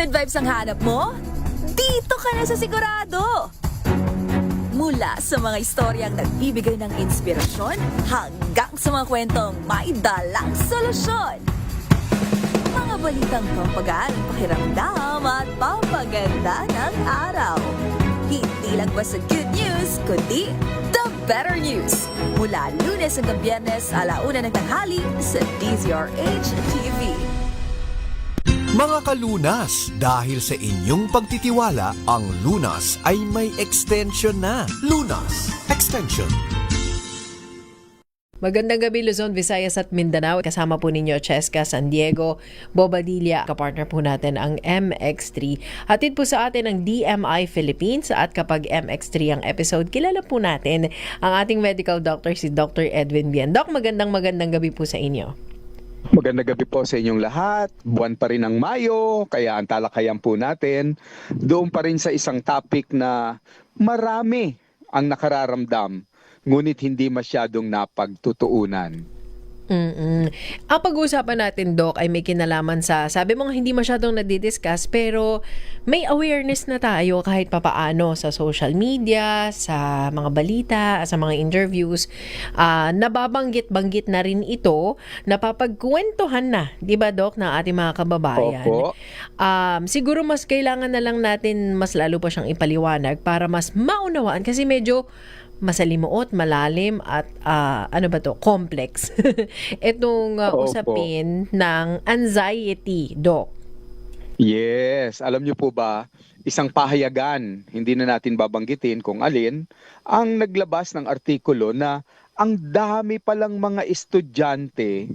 Good vibes ang hanap mo? Dito ka na sa sigurado! Mula sa mga istoryang nagbibigay ng inspirasyon hanggang sa mga kwentong may dalang solusyon. Mga balitang pampagaan, pakiramdam at pampaganda ng araw. Hindi lang ba sa good news, kundi the better news. Mula Lunes hanggang Biyernes, 1:00 ng tanghali sa DZRH TV. Mga kalunas, dahil sa inyong pagtitiwala, ang Lunas ay may extension na. Lunas Extension. Magandang gabi Luzon, Visayas at Mindanao. Kasama po ninyo Cheska San Diego, Bobadilla. Kapartner po natin ang MX3. Hatid po sa atin ang DMI Philippines at kapag MX3 ang episode, kilala po natin ang ating medical doctor si Dr. Edwin Bien. Doc, magandang gabi po sa inyo. Magandang gabi po sa inyong lahat. Buwan pa rin ng Mayo, kaya ang talakayan po natin doon pa rin sa isang topic na marami ang nakararamdam, ngunit hindi masyadong napagtutuunan. Ang pag-uusapan natin, Doc, ay may kinalaman sa, sabi mo nga hindi masyadong nadidiscuss, pero may awareness na tayo kahit papaano sa social media, sa mga balita, sa mga interviews. Nababanggit-banggit na rin ito, napapagkwentuhan na, di ba, Doc, ng ating mga kababayan. Opo. Siguro mas kailangan na lang natin mas lalo pa siyang ipaliwanag para mas maunawaan kasi medyo masalimuot, malalim at complex. Itong usapin ng anxiety, Doc. Yes, alam niyo po ba, isang pahayagan, hindi na natin babanggitin kung alin, ang naglabas ng artikulo na ang dami palang mga estudyante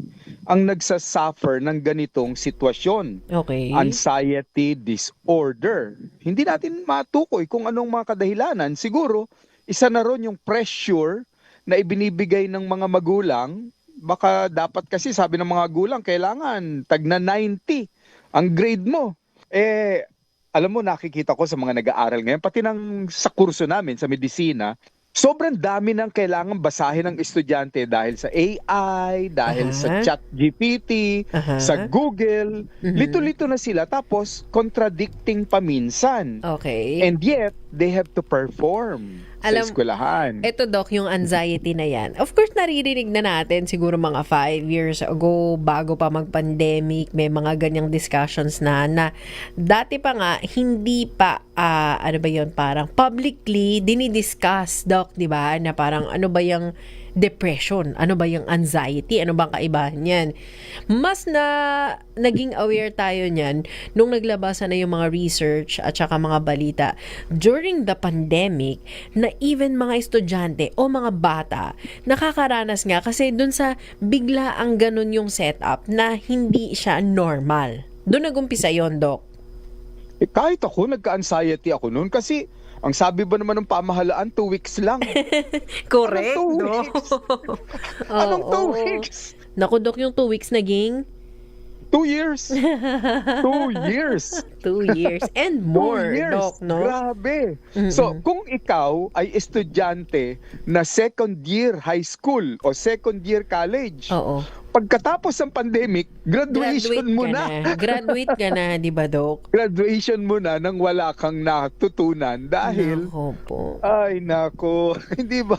ang nagsasuffer ng ganitong sitwasyon. Okay. Anxiety disorder. Hindi natin matukoy kung anong mga kadahilanan. Siguro, isa na ron yung pressure na ibinibigay ng mga magulang. Baka dapat kasi sabi ng mga magulang, kailangan tagna 90 ang grade mo. Alam mo, nakikita ko sa mga nag-aaral ngayon, pati sa kurso namin sa medisina, sobrang dami ng kailangan basahin ng estudyante dahil sa AI, dahil sa ChatGPT, sa Google. Lito-lito na sila, tapos contradicting paminsan. Okay. And yet, they have to perform sa eskwelahan. Ito, Doc, yung anxiety na yan. Of course, naririnig na natin siguro mga 5 years ago, bago pa mag-pandemic, may mga ganyang discussions na dati pa nga, hindi pa, parang publicly dinidiscuss, Doc, di ba? Na parang ano ba yung depression? Ano ba yung anxiety? Ano bang kaibahan yan? Mas naging aware tayo niyan nung naglabasan na yung mga research at saka mga balita during the pandemic na even mga estudyante o mga bata nakakaranas nga kasi dun sa bigla ang ganun yung setup na hindi siya normal. Doon nagumpisa yon, Doc. Kahit ako, nagka-anxiety ako noon kasi ang sabi ba naman ng pamahalaan, 2 weeks lang. Correct, Anong 2 no? weeks? Anong 2 weeks? Naku, Doc, yung 2 weeks naging 2 years. 2 years. 2 years and more, 2 years. Doc, no? Grabe. So, kung ikaw ay estudyante na second year high school o second year college, Oo. pagkatapos ng pandemic, graduation mo na. Graduate ka na, di ba, Doc? Graduation mo na nang wala kang natutunan dahil Nako po. ay nako, hindi ba?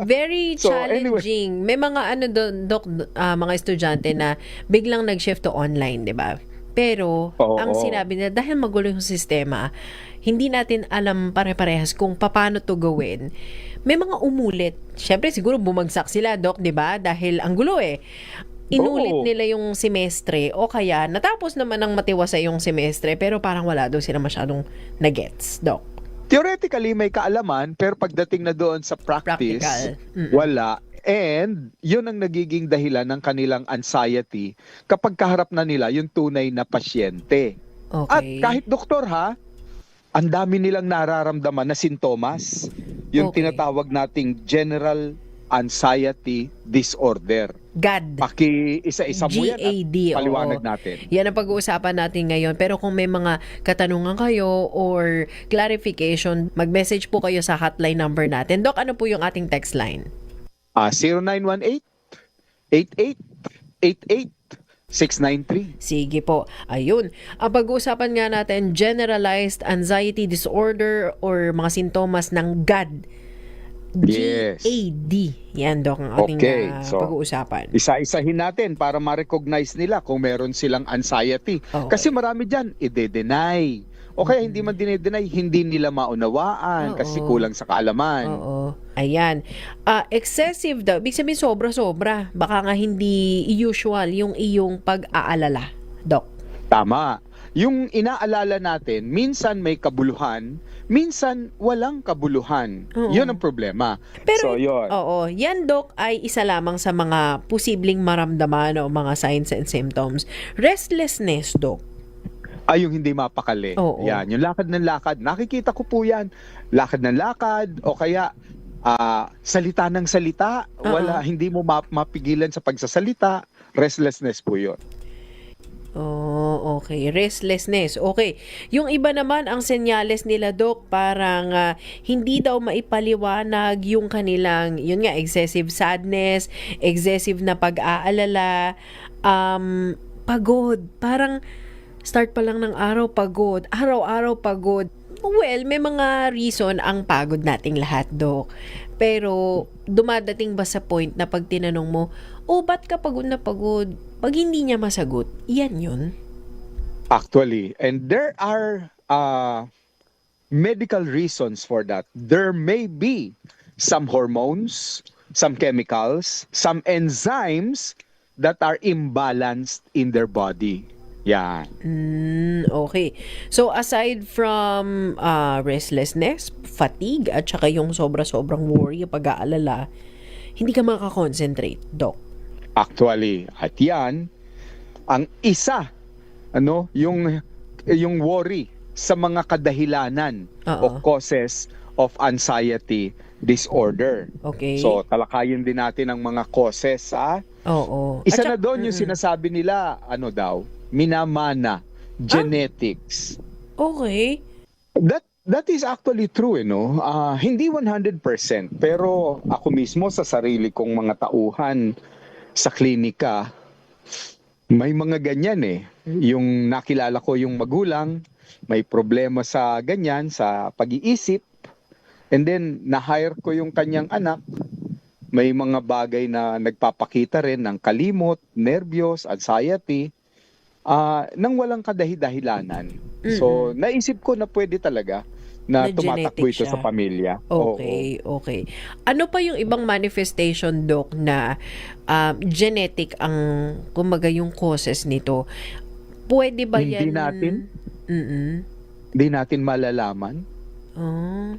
Very So, anyway. challenging. May mga Doc, mga estudyante na biglang nag-shift to online, di ba? Pero, Oo. ang sinabi nila, dahil magulo yung sistema, hindi natin alam pare-parehas kung paano to gawin. May mga umulit. Siyempre, siguro bumagsak sila, Doc, di ba? Dahil ang gulo Inulit Oo. nila yung semestre o kaya natapos naman ng matiwasay yung semestre pero parang wala daw sila masyadong na-gets, Doc. Theoretically, may kaalaman, pero pagdating na doon sa practice, Practical. wala. And yun ang nagiging dahilan ng kanilang anxiety kapag kaharap na nila yung tunay na pasyente. Okay. At kahit doktor ang dami nilang nararamdaman na sintomas. Yung Okay. tinatawag nating general anxiety disorder. GAD. Isa-isa mo yan GAD, at paliwanag oo. natin. Yan ang pag-uusapan natin ngayon. Pero kung may mga katanungan kayo or clarification, mag-message po kayo sa hotline number natin. Doc, ano po yung ating text line? 0918 88 88 693. Sige po. Ayun. Ang pag-uusapan nga natin, generalized anxiety disorder or mga sintomas ng GAD. Yes. GAD. Yan, Dok, ang ating Okay, so, pag-uusapan. Isa-isahin natin para ma-recognize nila kung meron silang anxiety. Okay. Kasi marami dyan, ide-deny. O kaya hindi man dinideny, hindi nila maunawaan kasi Oo. kulang sa kaalaman. Oo. Ayan. Excessive daw. Ibig sabihin sobra-sobra. Baka nga hindi usual yung iyong pag-aalala, Dok. Tama. Yung inaalala natin, minsan may kabuluhan, minsan walang kabuluhan. Oo. Yun ang problema. Pero, so, yun. oo. Yan, Dok, ay isa lamang sa mga posibleng maramdaman o mga signs and symptoms. Restlessness, Dok. Ay, yung hindi mapakali. Oo. Yan, yung lakad ng lakad. Nakikita ko po yan. Lakad ng lakad o kaya salita ng salita. Wala, hindi mo mapigilan sa pagsasalita. Restlessness po yun. Oh, okay. Restlessness. Okay. Yung iba naman, ang senyales nila, Dok, parang hindi daw maipaliwanag yung kanilang, yun nga, excessive sadness, excessive na pag-aalala, pagod. Parang start pa lang ng araw, pagod. Araw-araw, pagod. Well, may mga reason ang pagod nating lahat, Dok. Pero, dumadating ba sa point na pag tinanong mo, ba't ka pagod na pagod? Pag hindi niya masagot, yan yun. Actually, and there are medical reasons for that. There may be some hormones, some chemicals, some enzymes that are imbalanced in their body. Yan. Okay. So, aside from restlessness, fatigue, at saka yung sobra-sobrang worry, pag-aalala, hindi ka makakonsentrate, Doc. Actually, at yan, ang isa, yung worry sa mga kadahilanan o causes of anxiety disorder. Okay. So, talakayin din natin ang mga causes, Oo. Isa At na doon yung sinasabi nila, minamana, genetics. Okay. That is actually true, hindi 100%, pero ako mismo sa sarili kong mga tauhan sa klinika, may mga ganyan Yung nakilala ko yung magulang, may problema sa ganyan, sa pag-iisip, and then na-hire ko yung kanyang anak, may mga bagay na nagpapakita rin ng kalimot, nervyos, anxiety, nang walang kadahi-dahilanan. So, naisip ko na pwede talaga na tumatakbo ito sa pamilya. Okay, okay. Ano pa yung ibang manifestation, Doc, na genetic ang, kumaga, yung causes nito? Pwede ba yan? Hindi natin malalaman. Oh.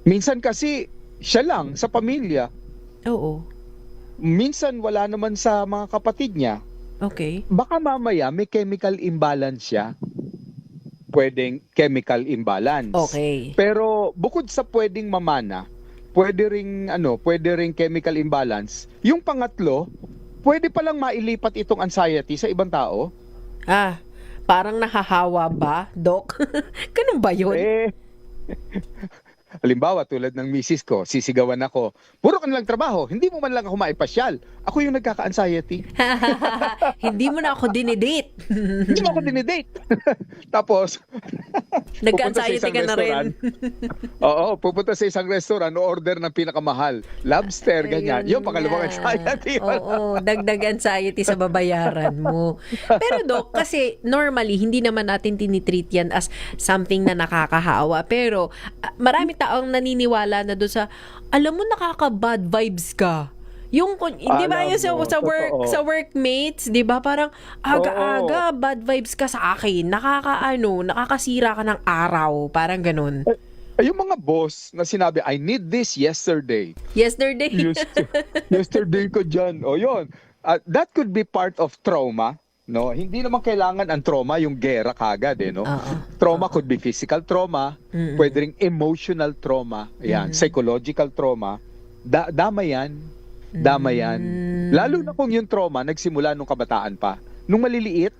Minsan kasi, siya lang sa pamilya. Oo. Minsan wala naman sa mga kapatid niya. Okay. Baka mamaya may chemical imbalance siya. Pwedeng chemical imbalance. Okay. Pero bukod sa pwedeng mamana, pwede ring chemical imbalance. Yung pangatlo, pwede palang mailipat itong anxiety sa ibang tao. Parang nahahawa ba, Doc? Ganun ba yun? Halimbawa, tulad ng misis ko, sisigawan ako, puro ka nalang trabaho, hindi mo man lang ako maipasyal. Ako yung nagkaka-anxiety. Hindi mo na ako dinidate. Hindi mo ako dinidate. Tapos, Nagka-anxiety ka na rin. Oo, pupunta sa isang restaurant, order ng pinakamahal. Lobster, ganyan. Yung pangalawang anxiety. Oo, dagdag anxiety sa babayaran mo. Pero Doc, kasi normally, hindi naman natin tinitreat yan as something na nakakahawa. Pero marami taong naniniwala na doon sa, alam mo, nakaka-bad vibes ka. Yung, di ba yung sa workmates, di ba? Parang aga-aga, bad vibes ka sa akin. Nakakasira ka ng araw. Parang ganun. Yung mga boss na sinabi, I need this yesterday. Yesterday? Yesterday ko dyan. O yun. That could be part of trauma. No, hindi naman kailangan ang trauma yung gera kagad no. Trauma could be physical trauma, pwede ring emotional trauma, psychological trauma. Dama yan. Lalo na kung yung trauma nagsimula nung kabataan pa, nung maliliit.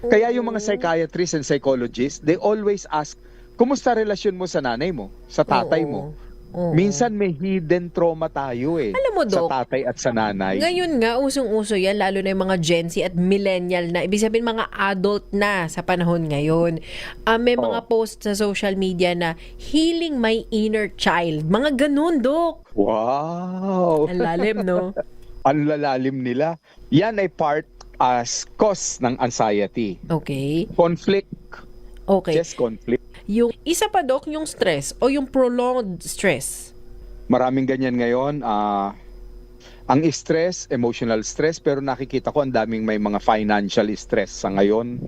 Kaya yung mga psychiatrists and psychologists, they always ask, kumusta relasyon mo sa nanay mo, sa tatay mo? Oo. Minsan may hidden trauma tayo Alam mo, sa Dok, tatay at sa nanay. ngayon nga, usong-uso yan, lalo na yung mga Gen Z at millennial na. Ibig sabihin, mga adult na sa panahon ngayon. May mga post sa social media na healing my inner child. Mga ganun, Dok. Wow! Ang lalim, no? Ang lalalim nila. Yan ay part as cause ng anxiety. Okay. Conflict. Okay. Just conflict. Yung isa pa, Dok, yung stress o yung prolonged stress. Maraming ganyan ngayon. Ang stress, emotional stress, pero nakikita ko ang daming may mga financial stress sa ngayon.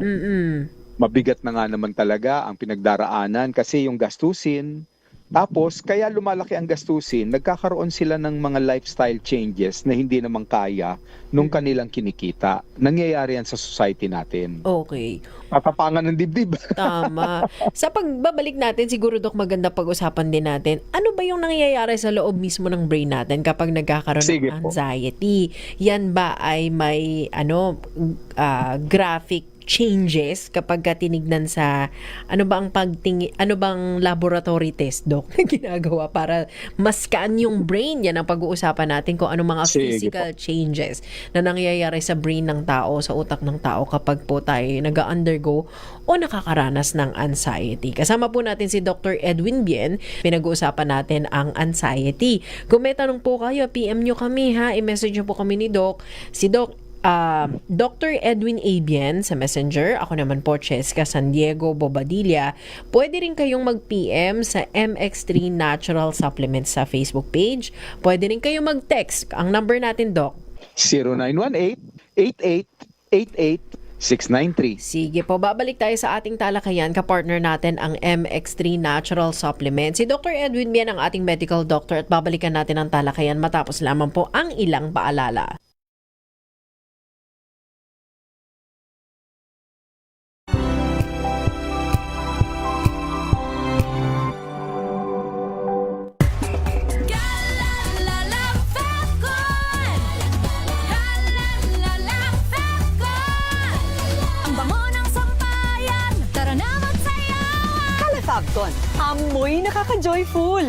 Mabigat na nga naman talaga ang pinagdaraanan kasi yung gastusin. Tapos, kaya lumalaki ang gastusin, nagkakaroon sila ng mga lifestyle changes na hindi naman kaya nung kanilang kinikita. Nangyayari yan sa society natin. Okay. Tatapangan ng dibdib. Tama. Sa pagbabalik natin, siguro, Dok, maganda pag-usapan din natin, ano ba yung nangyayari sa loob mismo ng brain natin kapag nagkakaroon Sige ng po. anxiety? Yan ba ay may graphic changes kapag tinignan sa ano bang laboratory test, Dok, na ginagawa para mascan yung brain? Yan ang pag-uusapan natin, kung ano mga Sige physical changes na nangyayari sa brain ng tao, sa utak ng tao kapag po tayo nag-undergo o nakakaranas ng anxiety. Kasama po natin si Dr. Edwin Bien. Pinag-uusapan natin ang anxiety. Kung may tanong po kayo, PM nyo kami, ha, i-message nyo po kami ni Doc. Si Doc Dr. Edwin A. Bien sa Messenger. Ako naman po, Cheska San Diego Bobadilla. Pwede rin kayong mag-PM sa MX3 Natural Supplements sa Facebook page. Pwede rin kayong mag-text. Ang number natin, Doc, 0918-8888-693. sige po, babalik tayo sa ating talakayan. Kapartner natin ang MX3 Natural Supplement. Si Dr. Edwin Bien ang ating medical doctor at babalikan natin ang talakayan matapos lamang po ang ilang paalala. Calefabcon, amoy nakaka-joyful.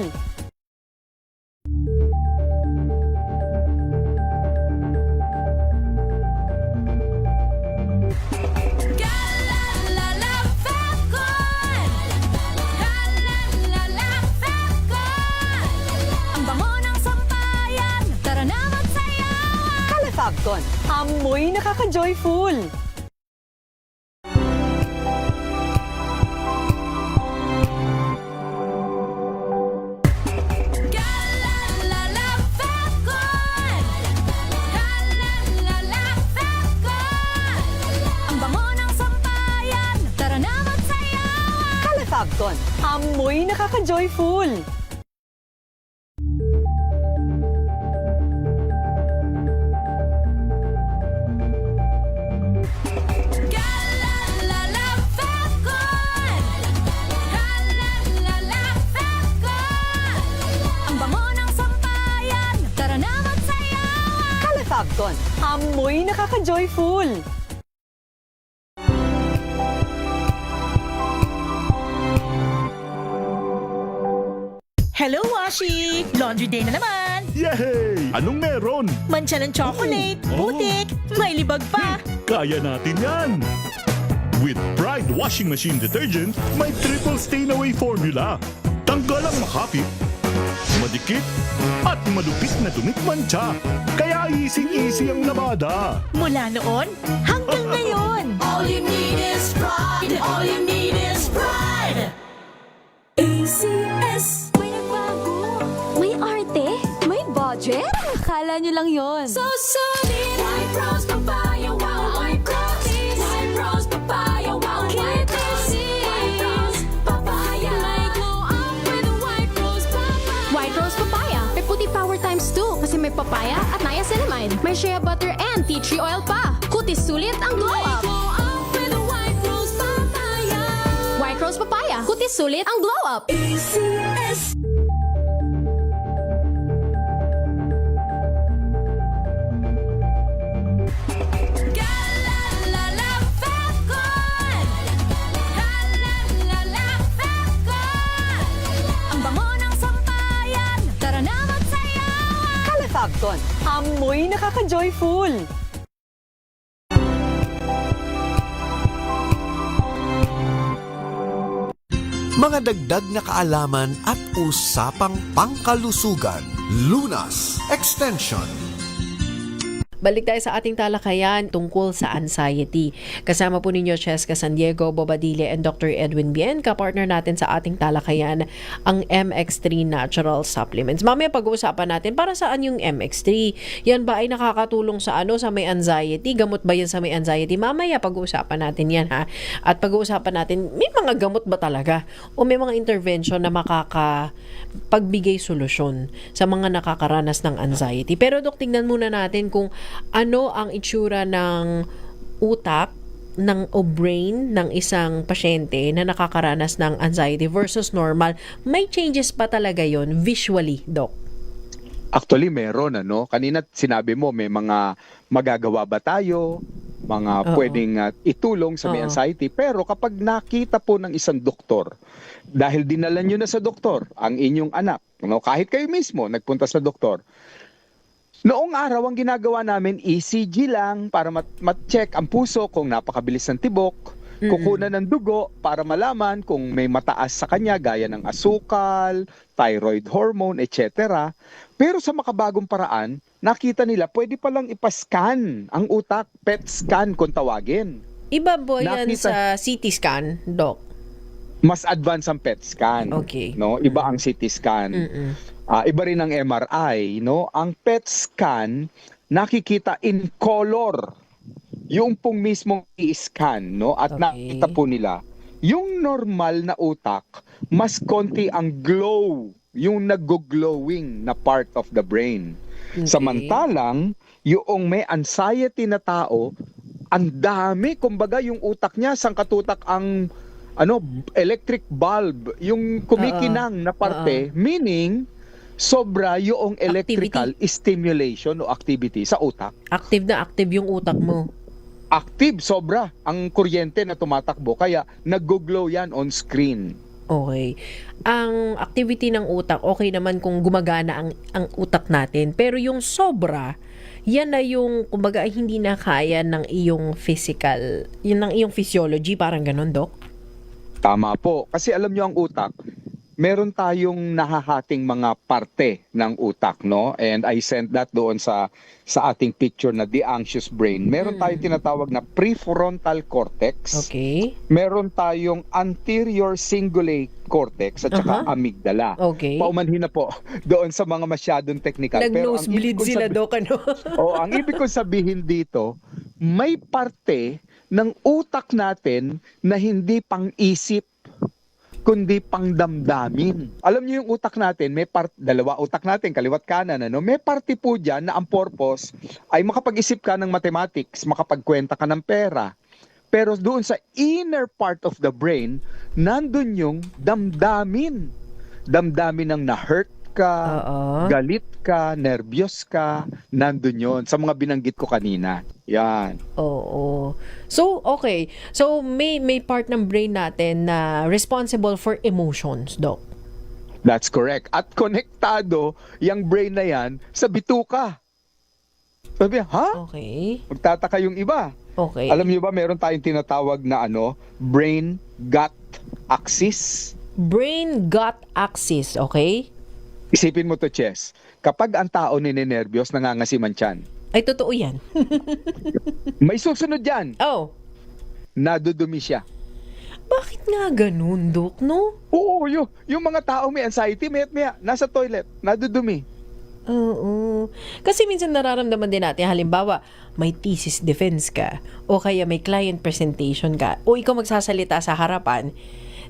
Calefabcon, amoy nakaka-joyful. Calefabcon, amoy nakaka-joyful. Calefabcon, amoy nakaka-joyful. Hello, Washi! Laundry day na naman! Yay! Anong meron? Mancha ng chocolate, Oh. putik, may libag pa! Kaya natin yan! With Pride Washing Machine Detergent, may triple stain-away formula. Tanggal ang makapit, madikit, at malupit na dumit-mancha. Kaya easy-easy ang labada. Mula noon hanggang ngayon! All you need is pride! All you need is pride! ACS! May nagbago! May arte! May budget! Akala nyo lang yon. So solid! White Rose Papaya, wow! White Rose! White Rose Papaya, wow! White Rose! White Rose Papaya! May glow up with White Rose Papaya! White Rose Papaya. May puti power times 2 kasi may papaya at niacinamide. May shea butter and tea tree oil pa. Kutis sulit ang glow up. Glow up with White Rose Papaya! White Rose Papaya. Kutis sulit ang glow up. ACS! Ang bango ng sampayan, Calafabton, amoy nakaka-joyful. Mga dagdag na kaalaman at usapang pangkalusugan. Lunas Extension. Balik tayo sa ating talakayan tungkol sa anxiety. Kasama po ninyo Cheska San Diego, Bobadilla, and Dr. Edwin Bien. Kapartner natin sa ating talakayan ang MX3 Natural Supplements. Mamaya pag-uusapan natin para saan yung MX3. Yan ba ay nakakatulong sa sa may anxiety? Gamot ba yan sa may anxiety? Mamaya pag-uusapan natin yan ha. At pag-uusapan natin, may mga gamot ba talaga? O may mga intervention na pagbigay solusyon sa mga nakakaranas ng anxiety? Pero Dok, tingnan muna natin kung ano ang itsura ng utak o brain ng isang pasyente na nakakaranas ng anxiety versus normal. May changes pa talaga yon visually, Doc? Actually, meron Kanina sinabi mo may mga magagawa ba tayo, mga pwedeng itulong sa may anxiety. Pero kapag nakita po ng isang doktor, dahil dinala nyo na sa doktor ang inyong anak, kahit kayo mismo nagpunta sa doktor, noong araw, ang ginagawa namin, ECG lang para mat-check ang puso kung napakabilis ng tibok, kukunan ng dugo para malaman kung may mataas sa kanya gaya ng asukal, thyroid hormone, etc. Pero sa makabagong paraan, nakita nila pwede palang ipascan ang utak, PET scan kung tawagin. Iba po yan Nakita- sa CT scan, Doc? Mas advanced ang PET scan. Okay. Iba ang CT scan. Iba rin ang MRI, Ang PET scan, nakikita in color yung pong mismong i-scan, At Okay. nakita po nila, yung normal na utak, mas konti ang glow, yung nag-glowing na part of the brain. Okay. Samantalang, yung may anxiety na tao, ang dami, kumbaga yung utak niya, sangkatutak ang electric bulb, yung kumikinang na parte, meaning, sobra yung electrical stimulation o activity sa utak. Active na active yung utak mo. Active, sobra ang kuryente na tumatakbo. Kaya nag-glow yan on screen. Okay. Ang activity ng utak, okay naman kung gumagana ang utak natin. Pero yung sobra, yan na yung, kumbaga, hindi na kaya ng iyong physical, yun ng iyong physiology, parang ganun, Doc? Tama po. Kasi alam nyo ang utak, meron tayong nahahating mga parte ng utak, And I sent that doon sa ating picture na the anxious brain. Meron tayong tinatawag na prefrontal cortex. Okay. Meron tayong anterior cingulate cortex at saka amygdala. Okay. Paumanhin na po doon sa mga masyadong technical. Nag-nosebleed sila, Doc, ang ibig kong sabihin dito, may parte ng utak natin na hindi pang-isip, kundi pang-damdamin. Alam niyo yung utak natin, may dalawa utak natin, kaliwat kanan, May parte po dyan na ang purpose ay makapag-isip ka ng mathematics, makapagkwenta ka ng pera. Pero doon sa inner part of the brain, nandun yung damdamin. Damdamin ng na-hurt ka, galit ka, nervyos ka, nandun yun. Sa mga binanggit ko kanina. Yan. Oo. So, okay. So, may part ng brain natin na responsible for emotions, Doc. That's correct. At konektado yung brain na yan sa bituka. Sabi, Okay. Magtataka yung iba. Okay. Alam niyo ba, meron tayong tinatawag na brain-gut axis? Brain-gut axis, okay? Isipin mo to, Chess. Kapag ang tao ninenervyos, nangangasiman tiyan. Ay, totoo yan. May susunod yan. Oh. Nadudumi siya. Bakit nga ganun, Doc, no? Oo, yung mga tao may anxiety, maya, nasa toilet, nadudumi. Oo. Kasi minsan nararamdaman din natin, halimbawa, may thesis defense ka, o kaya may client presentation ka, o ikaw magsasalita sa harapan,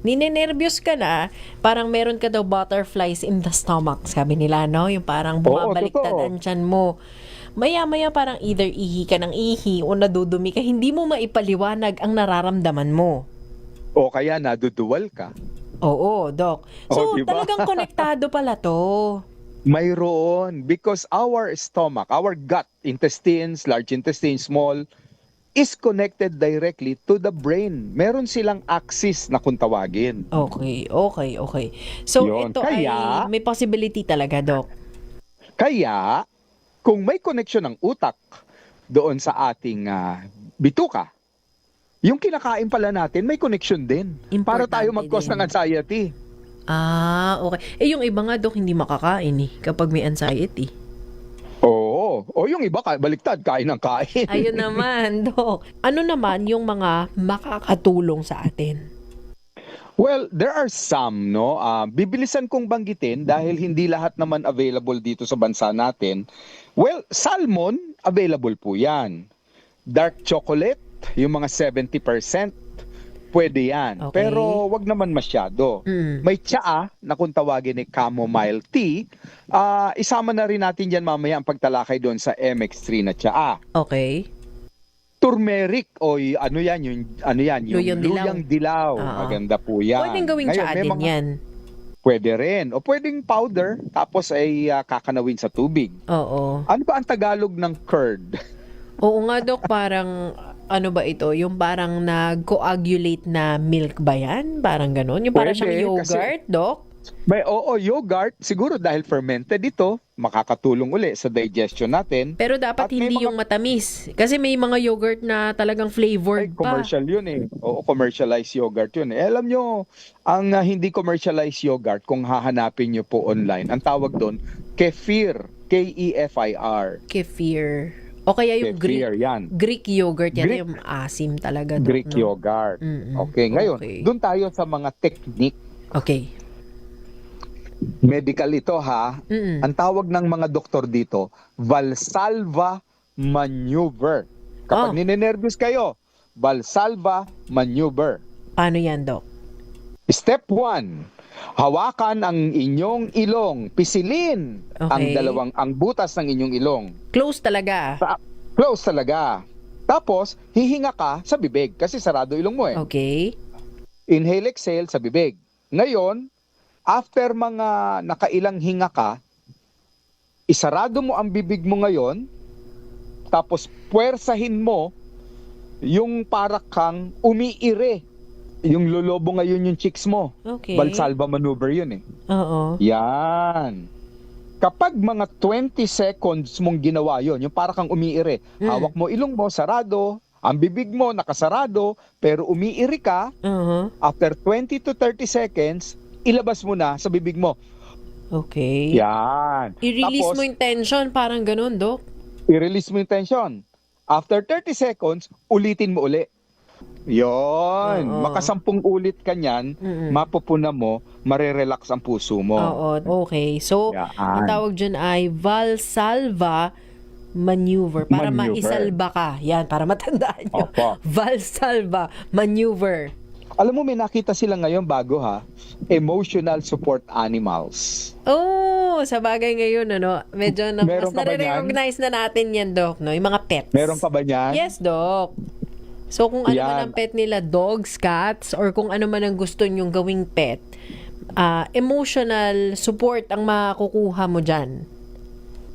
ninenervyos ka na, parang meron ka daw butterflies in the stomach, sabi nila, no? Yung parang bumabaliktad ang tiyan mo. Maya-maya parang either ihi ka ng ihi o nadudumi ka, hindi mo maipaliwanag ang nararamdaman mo. O kaya naduduwal ka. Oo, Doc. So, diba? talagang konektado pala to. Mayroon. Because our stomach, our gut, intestines, large intestine, small, is connected directly to the brain. Meron silang axis na kung tawagin. Okay. So, Yun. ito ay may possibility talaga, Doc. Kaya, kung may connection ng utak doon sa ating bituka, yung kinakain pala natin may connection din para tayo Importante mag-cause din. ng anxiety. Okay. Yung iba nga, Dok, hindi makakain kapag may anxiety. Oo. O yung iba, baliktad, kain ng kain. Ayun naman, Dok. Ano naman yung mga makakatulong sa atin? Well, there are some, no? Bibilisan kong banggitin dahil hindi lahat naman available dito sa bansa natin. Well, salmon, available po yan. Dark chocolate, yung mga 70%, pwede yan. Okay. Pero wag naman masyado. May tsaa na kung tawagin ni chamomile tea, isama na rin natin dyan mamaya ang pagtalakay doon sa MX3 na tsaa. Okay. Turmeric o yung Luyang dilaw. luyang dilaw. Oo. Maganda po yan. Pwedeng gawing Ngayon, tsaa may din mga- yan. Pwede rin. O pwedeng powder, tapos ay kakanawin sa tubig. Oo. Ano ba ang Tagalog ng curd? Oo nga, Dok, parang ano ba ito? Yung parang nag-coagulate na milk ba yan? Parang ganon? Yung parang Pwede, siyang yogurt, Dok? Yogurt. Siguro dahil fermented ito, makakatulong uli sa digestion natin. Pero dapat At may hindi mga- yung matamis. Kasi may mga yogurt na talagang Ay, flavored pa. commercial yun eh. Oo, commercialized yogurt yun eh. Alam nyo, ang hindi commercialized yogurt, kung hahanapin nyo po online, ang tawag doon, kefir. K-E-F-I-R. Kefir. O kaya yung Kefir, yan. Greek yogurt. Yan Greek- yung asim talaga. Dok, Greek no? yogurt. Mm-mm. Okay, ngayon, Okay. doon tayo sa mga technique. Okay. Medical ito ha. Mm-mm. Ang tawag ng mga doktor dito, Valsalva maneuver. Kapag Oh. ninenervous kayo, Valsalva maneuver. Paano yan, Dok? Step 1, hawakan ang inyong ilong, pisilin Okay. ang butas ng inyong ilong. Close talaga. Close talaga. Tapos, hihinga ka sa bibig kasi sarado ilong mo eh. Okay. Inhale, exhale sa bibig. Ngayon, after mga nakailang hinga ka, isarado mo ang bibig mo ngayon, tapos puwersahin mo yung para kang umiire. Yung lolobo ngayon yung cheeks mo. Okay. Valsalva maneuver yun eh. Oo. Yan. Kapag mga 20 seconds mong ginawa yun, yung para kang umiire, hawak mo ilong mo, sarado, ang bibig mo nakasarado, pero umiiri ka, Uh-huh. after 20 to 30 seconds, ilabas mo na sa bibig mo. Okay. Yan. I-release Tapos, mo yung tension, parang ganun, Dok. i-release mo yung tension. After 30 seconds, ulitin mo uli. Yon, Oo. makasampung ulit ka niyan, mapupuna mo, marerelax ang puso mo. Oo. Okay. So, Yan. ang tawag dyan ay Valsalva maneuver. Para Maneuver. maisalba ka. Yan, para matandaan nyo. Opo. Valsalva maneuver. Alam mo, may nakita sila ngayon bago ha, emotional support animals. Oh, sa bagay ngayon, ano, medyo na, Meron mas ka ba niyan? nare-recognize na natin yan, Doc, no? Yung mga pets. Meron ka ba niyan? Yes, Doc. So, kung ano Yan. man ang pet nila, dogs, cats, or kung ano man ang gusto nyong gawing pet, emotional support ang makukuha mo dyan.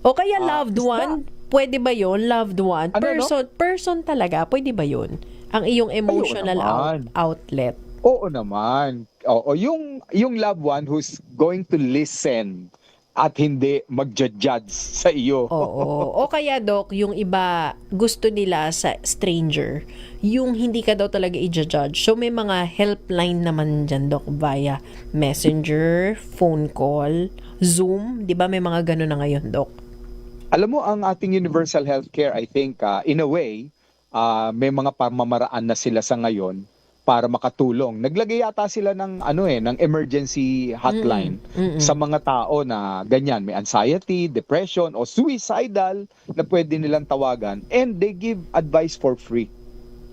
O kaya loved one, pwede ba yon? Loved one? Ano, Person talaga, pwede ba yon? Ang iyong emotional naman. outlet. Oo naman. Oo, yung loved one who's going to listen at hindi magja-judge sa iyo. Oo. O kaya, Doc, yung iba gusto nila sa stranger, yung hindi ka daw talaga i-judge. So, may mga helpline naman dyan, Doc, via messenger, phone call, Zoom. Di ba may mga gano'n na ngayon, Doc? Alam mo, ang ating universal healthcare, I think, in a way, may mga pamamaraan na sila sa ngayon para makatulong. Naglagay yata sila ng ng emergency hotline sa mga tao na ganyan, may anxiety, depression o suicidal na pwede nilang tawagan, and they give advice for free.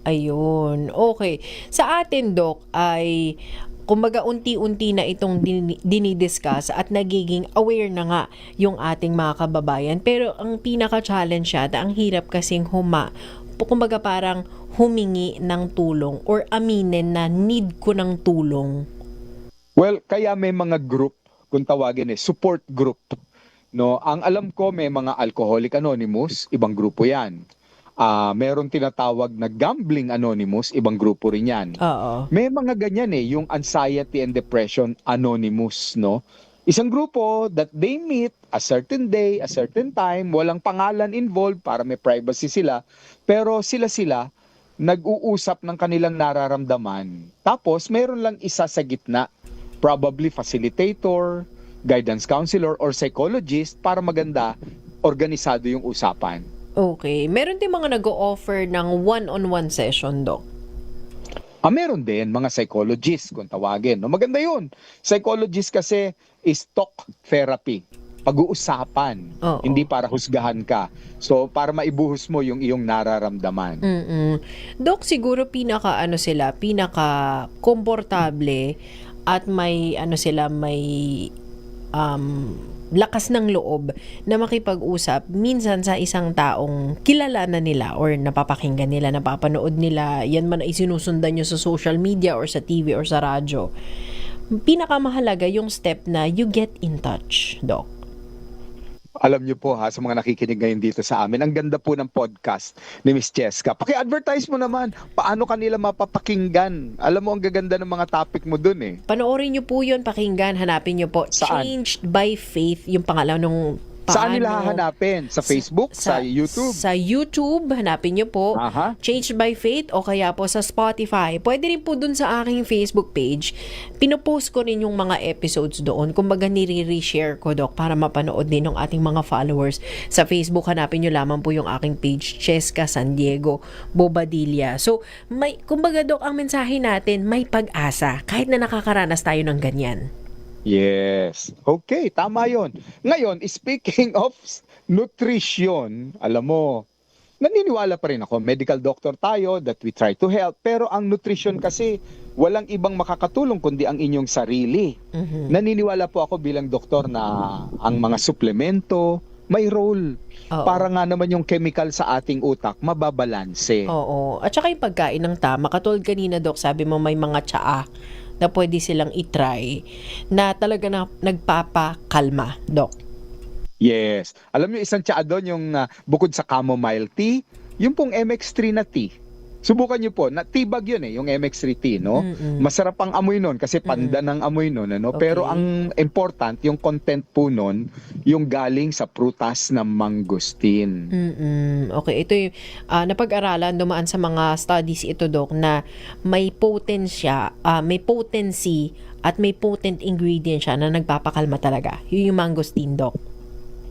Ayun. Okay. Sa atin, Doc, ay kumbaga unti-unti na itong dinidiscuss at nagiging aware na nga yung ating mga kababayan. Pero ang pinaka-challenge yata, ang hirap kasing kumbaga parang humingi ng tulong or aminin na need ko ng tulong. Well, kaya may mga group, kung tawagin support group. No, ang alam ko may mga Alcoholic Anonymous, ibang grupo 'yan. Merong tinatawag na Gambling Anonymous, ibang grupo rin 'yan. Oo. May mga ganyan yung Anxiety and Depression Anonymous, no? Isang grupo that they meet a certain day, a certain time, walang pangalan involved para may privacy sila, pero sila nag-uusap ng kanilang nararamdaman. Tapos meron lang isa sa gitna, probably facilitator, guidance counselor, or psychologist para maganda, organisado yung usapan. Okay. Meron din mga nag-o-offer ng one-on-one session, Doc. Meron din mga psychologist kung tawagin. No? Maganda yun. Psychologist kasi is talk therapy. Pag-uusapan. Oo. Hindi para husgahan ka. So, para maibuhos mo yung iyong nararamdaman. Doc, siguro pinaka komportable at may lakas ng loob na makipag-usap minsan sa isang taong kilala na nila or napapakinggan nila, napapanood nila, yan man ay sinusundan nyo sa social media or sa TV or sa radyo. Pinakamahalaga yung step na you get in touch, Doc. Alam niyo po sa mga nakikinig ngayon dito sa amin, ang ganda po ng podcast ni Miss Cheska. Paki-advertise mo naman, paano kanila mapapakinggan? Alam mo, ang gaganda ng mga topic mo dun eh. Panoorin nyo po yun, pakinggan, hanapin nyo po. Saan? Changed by Faith, yung pangalan nung Saan nila hahanapin? Sa Facebook? Sa YouTube? Sa YouTube, hanapin nyo po. Aha. Changed by Faith o kaya po sa Spotify. Pwede rin po dun sa aking Facebook page. Pinopost ko rin yung mga episodes doon. Kumbaga nire-reshare ko, Doc, para mapanood din ng ating mga followers. Sa Facebook, hanapin nyo lamang po yung aking page, Cheska San Diego Bobadilla. So, kumbaga, Doc, ang mensahe natin, may pag-asa kahit na nakakaranas tayo ng ganyan. Yes. Okay, tama yon. Ngayon, speaking of nutrition, alam mo, naniniwala pa rin ako, medical doctor tayo, that we try to help, pero ang nutrition kasi, walang ibang makakatulong kundi ang inyong sarili. Naniniwala po ako bilang doktor na ang mga suplemento, may role. Oo. Para nga naman yung chemical sa ating utak, mababalanse. Oo. At saka yung pagkain ng tama, katulad kanina, Doc, sabi mo may mga tsaa na pwede silang itry na talaga na nagpapakalma, Doc. Yes. Alam niyo, isang tsaa doon yung bukod sa chamomile tea, yung pong MX3 na tea. Subukan niyo po, tibag yun yung MX3 tea, no? Masarap ang amoy nun kasi panda ng amoy nun, ano? Okay. Pero ang important, yung content po nun, yung galing sa prutas ng mangosteen. Okay, ito yung napag-aralan, dumaan sa mga studies ito, Doc, na may potency at may potent ingredient siya na nagpapakalma talaga. Yun yung mangosteen, Doc.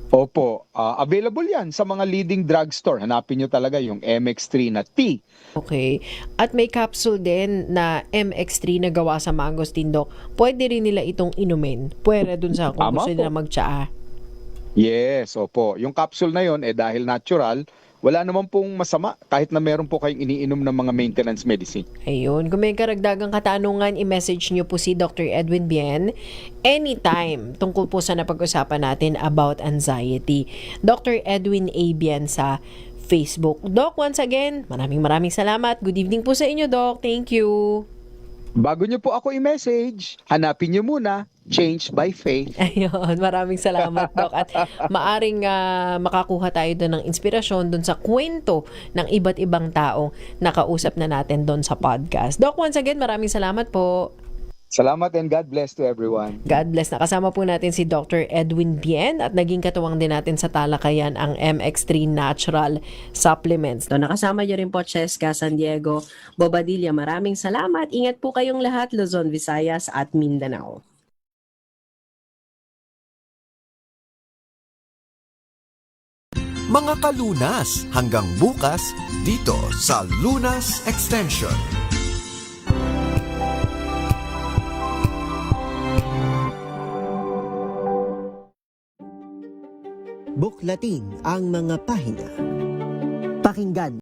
Opo, available yan sa mga leading drugstore. Hanapin nyo talaga yung MX3 na tea. Okay. At may capsule din na MX3 na gawa sa mangosteen, Doc. Pwede rin nila itong inumin. Pwede dun sa kung Tama gusto po. nila magtsaa. Yes, opo. Yung capsule na yon dahil natural, wala naman pong masama kahit na meron po kayong iniinom ng mga maintenance medicine. Ayun, kung may karagdagang katanungan, i-message nyo po si Dr. Edwin Bien anytime tungkol po sa napag-usapan natin about anxiety. Dr. Edwin A. Bien sa Facebook. Doc, once again, maraming salamat. Good evening po sa inyo, Doc. Thank you. Bago nyo po ako i-message, hanapin nyo muna Changed by Faith. Ayun, maraming salamat, Doc. At maaring makakuha tayo doon ng inspirasyon doon sa kwento ng iba't ibang taong nakausap na natin doon sa podcast. Doc, once again, maraming salamat po. Salamat and God bless to everyone. God bless. Nakasama po natin si Dr. Edwin Bien at naging katuwang din natin sa talakayan ang MX3 Natural Supplements. Doon nakasama niyo rin po Cheska San Diego Bobadilla. Maraming salamat. Ingat po kayong lahat, Luzon, Visayas at Mindanao. Mga kalunas, hanggang bukas dito sa Lunas Extension. Buklatin ang mga pahina. Pakinggan